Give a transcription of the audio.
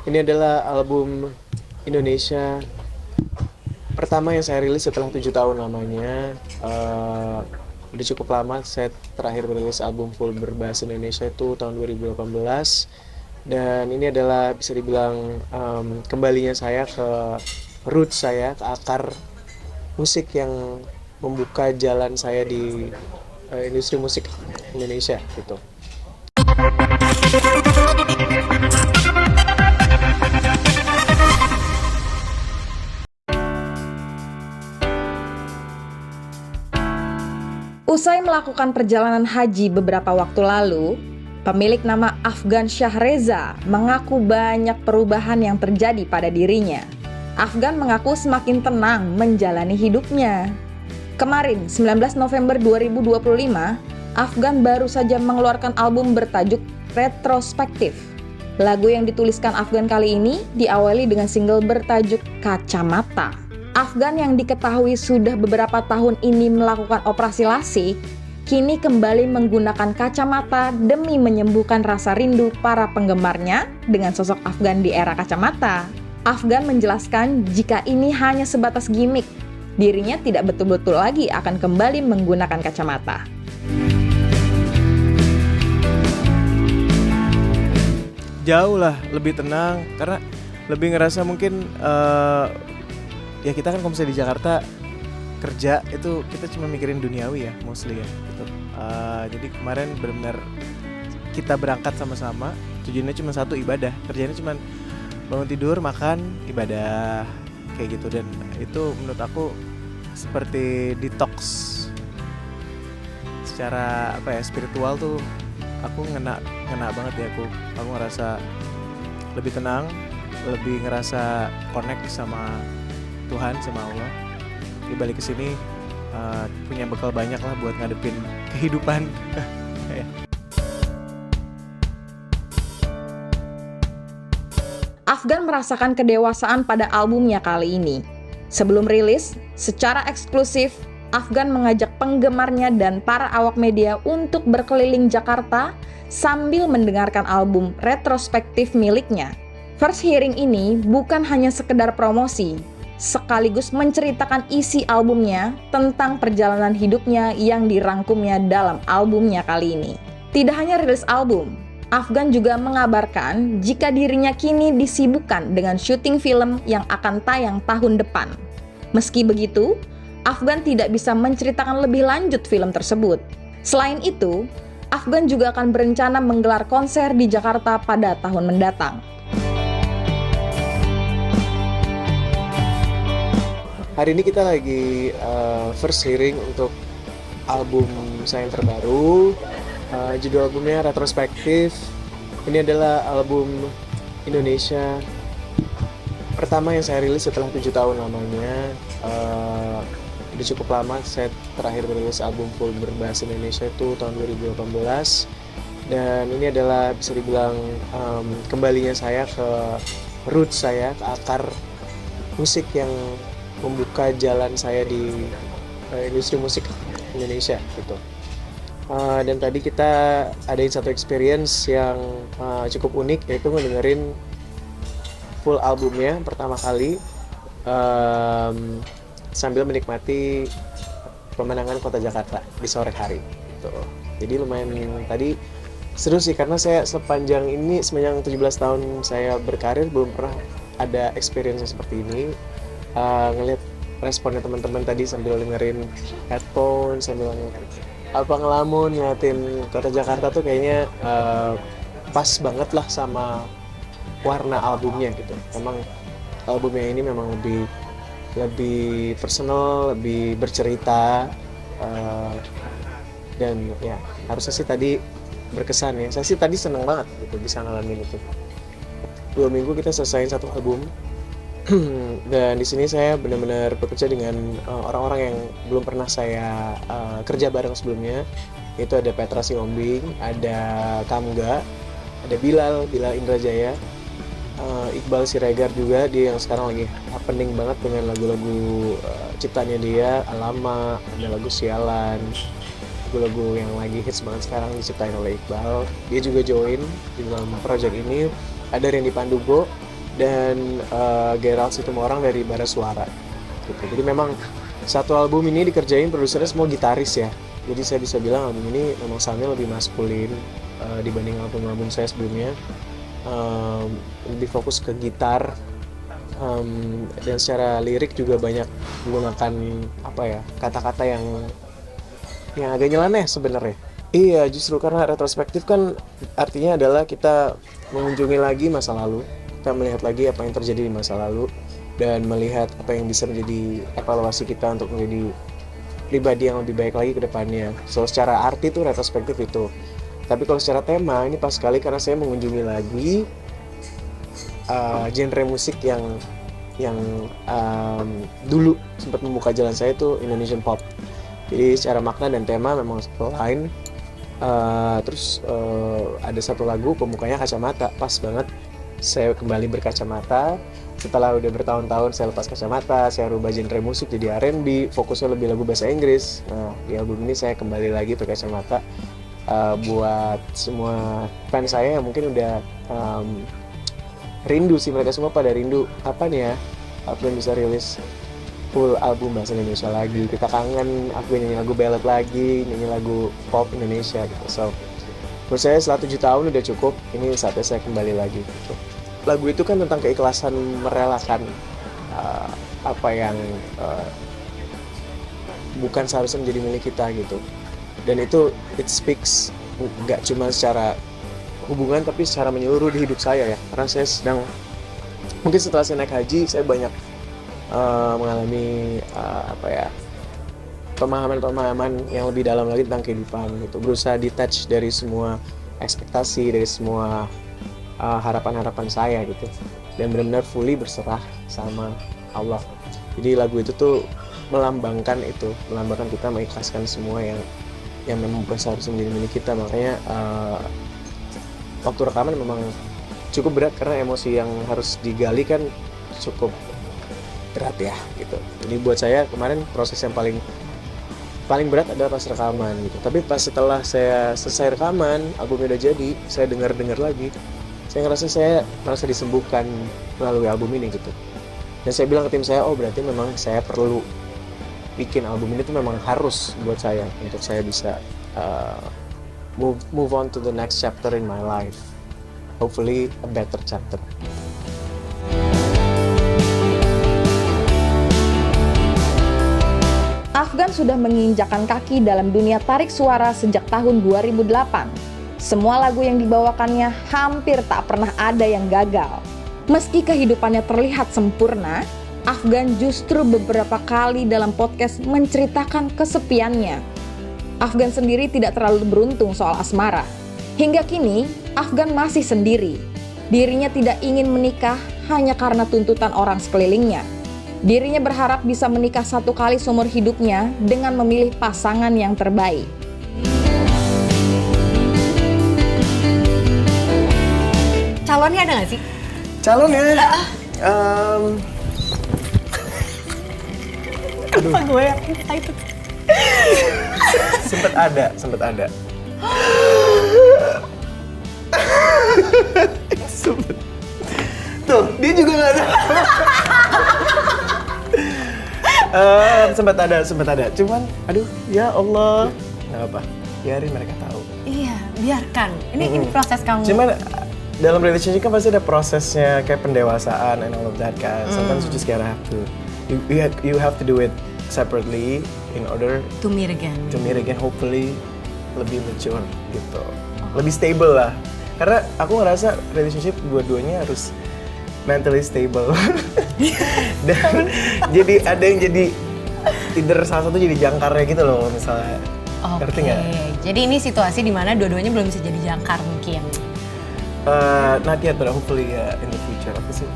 Ini adalah album Indonesia pertama yang saya rilis setelah 7 tahun lamanya. Udah cukup lama saya terakhir merilis album full berbahasa Indonesia itu tahun 2018. Dan ini adalah bisa dibilang kembalinya saya ke roots saya, ke akar musik yang membuka jalan saya di industri musik Indonesia gitu. Usai melakukan perjalanan haji beberapa waktu lalu, pemilik nama Afgan Syahreza mengaku banyak perubahan yang terjadi pada dirinya. Afgan mengaku semakin tenang menjalani hidupnya. Kemarin, 19 November 2025, Afgan baru saja mengeluarkan album bertajuk Retrospektif. Lagu yang dituliskan Afgan kali ini diawali dengan single bertajuk Kacamata. Afgan yang diketahui sudah beberapa tahun ini melakukan operasi lasik, kini kembali menggunakan kacamata demi menyembuhkan rasa rindu para penggemarnya dengan sosok Afgan di era kacamata. Afgan menjelaskan jika ini hanya sebatas gimmick, dirinya tidak betul-betul lagi akan kembali menggunakan kacamata. Jauh lah lebih tenang karena lebih ngerasa mungkin ya kita kan kalau misalnya di Jakarta kerja itu kita cuma mikirin duniawi ya mostly ya gitu. Jadi kemarin benar-benar kita berangkat sama-sama, tujuannya cuma satu, ibadah. Kerjanya cuma bangun tidur, makan, ibadah kayak gitu. Dan itu menurut aku seperti detox secara apa ya, spiritual tuh aku ngena banget ya. Aku ngerasa lebih tenang, lebih ngerasa connect sama Tuhan, sama Allah. Di balik kesini punya bekal banyak lah buat ngadepin kehidupan. Afgan merasakan kedewasaan pada albumnya kali ini. Sebelum rilis, secara eksklusif, Afgan mengajak penggemarnya dan para awak media untuk berkeliling Jakarta sambil mendengarkan album retrospektif miliknya. First hearing ini bukan hanya sekedar promosi, sekaligus menceritakan isi albumnya tentang perjalanan hidupnya yang dirangkumnya dalam albumnya kali ini. Tidak hanya rilis album, Afgan juga mengabarkan jika dirinya kini disibukkan dengan syuting film yang akan tayang tahun depan. Meski begitu, Afgan tidak bisa menceritakan lebih lanjut film tersebut. Selain itu, Afgan juga akan berencana menggelar konser di Jakarta pada tahun mendatang. Hari ini kita lagi first hearing untuk album saya yang terbaru. Judul albumnya Retrospektif. Ini adalah album Indonesia pertama yang saya rilis setelah 7 tahun lamanya. Udah cukup lama saya terakhir merilis album full berbahasa Indonesia itu tahun 2018. Dan ini adalah bisa dibilang kembalinya saya ke roots saya, ke akar musik yang membuka jalan saya di industri musik Indonesia gitu. Dan tadi kita adain satu experience yang cukup unik, yaitu ngedengerin full albumnya pertama kali sambil menikmati pemandangan kota Jakarta di sore hari gitu. Jadi lumayan tadi seru sih, karena saya sepanjang 17 tahun saya berkarir belum pernah ada experience seperti ini. Ngeliat responnya teman-teman tadi sambil dengerin headphone, sambil ngelamun ngeliatin kota Jakarta tuh kayaknya pas banget lah sama warna albumnya gitu. Memang albumnya ini memang lebih personal, lebih bercerita, dan ya harusnya sih tadi berkesan ya. Saya sih tadi seneng banget gitu bisa ngalamin itu. 2 minggu kita selesaiin satu album. Dan di sini saya benar-benar bekerja dengan orang-orang yang belum pernah saya kerja bareng sebelumnya. Itu ada Petra Sihombing, ada Kamga, ada Bilal Indrajaya, Iqbal Siregar juga, dia yang sekarang lagi happening banget dengan lagu-lagu ciptanya dia, Alama, ada lagu Sialan, lagu-lagu yang lagi hits banget sekarang diciptain oleh Iqbal. Dia juga join di dalam project ini. Ada Randy Pandugo, dan Gerald Situmorang dari Bara Suara gitu. Jadi memang satu album ini dikerjain produsernya semua gitaris ya. Jadi saya bisa bilang album ini memang soundnya lebih maskulin dibanding album-album saya sebelumnya. Lebih fokus ke gitar, dan secara lirik juga banyak menggunakan kata-kata yang agak nyeleneh sebenarnya. Iya, justru karena retrospektif kan artinya adalah kita mengunjungi lagi masa lalu, kita melihat lagi apa yang terjadi di masa lalu dan melihat apa yang bisa menjadi evaluasi kita untuk menjadi pribadi yang lebih baik lagi ke depannya. So secara arti itu retrospektif itu. Tapi kalau secara tema ini pas sekali karena saya mengunjungi lagi genre musik yang dulu sempat membuka jalan saya itu Indonesian pop. Jadi secara makna dan tema memang lain. Terus ada satu lagu pembukanya Kacamata, pas banget saya kembali berkacamata. Setelah udah bertahun-tahun saya lepas kacamata, saya rubah genre musik jadi R&B, fokusnya lebih lagu bahasa Inggris. Nah di album ini saya kembali lagi berkacamata. Buat semua fans saya yang mungkin udah rindu sih, mereka semua pada rindu kapan ya Afgan bisa rilis full album bahasa Indonesia lagi. Kita kangen Afgan nyanyi lagu ballad lagi, nyanyi lagu pop Indonesia gitu. So menurut saya setelah 7 tahun udah cukup, ini saatnya saya kembali lagi gitu. Lagu itu kan tentang keikhlasan merelakan apa yang bukan seharusnya menjadi milik kita gitu. Dan itu it speaks nggak cuma secara hubungan tapi secara menyeluruh di hidup saya ya, karena saya sedang mungkin setelah saya naik haji saya banyak mengalami pemahaman yang lebih dalam lagi tentang kehidupan gitu, berusaha detach dari semua ekspektasi, dari semua harapan-harapan saya gitu, dan benar-benar fully berserah sama Allah. Jadi lagu itu tuh melambangkan kita mengikhlaskan semua yang memang bukan seharusnya menjadi milik kita. Makanya waktu rekaman memang cukup berat karena emosi yang harus digali kan cukup berat ya gitu. Jadi buat saya kemarin proses yang paling berat adalah pas rekaman gitu. Tapi pas setelah saya selesai rekaman, albumnya udah jadi, saya dengar lagi, saya merasa disembuhkan melalui album ini gitu. Dan saya bilang ke tim saya, oh berarti memang saya perlu bikin album ini tuh memang harus buat saya untuk saya bisa move on to the next chapter in my life, hopefully a better chapter. Afgan sudah menginjakkan kaki dalam dunia tarik suara sejak tahun 2008. Semua lagu yang dibawakannya hampir tak pernah ada yang gagal. Meski kehidupannya terlihat sempurna, Afgan justru beberapa kali dalam podcast menceritakan kesepiannya. Afgan sendiri tidak terlalu beruntung soal asmara. Hingga kini, Afgan masih sendiri. Dirinya tidak ingin menikah hanya karena tuntutan orang sekelilingnya. Dirinya berharap bisa menikah 1 kali seumur hidupnya dengan memilih pasangan yang terbaik. Calonnya ada nggak sih? Calonnya? Kenapa gue yang excited? Sempet ada. Sempet. Tuh, dia juga nggak ada. Sempet ada. Cuman, aduh, ya Allah, nggak apa. Biarin mereka tahu. Iya, biarkan. Ini proses kamu. Cuman dalam relationship kan pasti ada prosesnya kayak pendewasaan and all of that kan. Sometimes you just gotta have to. You have to do it separately in order to meet again, hopefully lebih mature gitu, lebih stable lah. Karena aku ngerasa relationship dua-duanya harus mentally stable. Dan jadi ada yang jadi either salah satu jadi jangkarnya gitu loh misalnya. Ngerti nggak? Jadi ini situasi di mana dua-duanya belum bisa jadi jangkar mungkin. Not yet, but hopefully in the future. Aku sih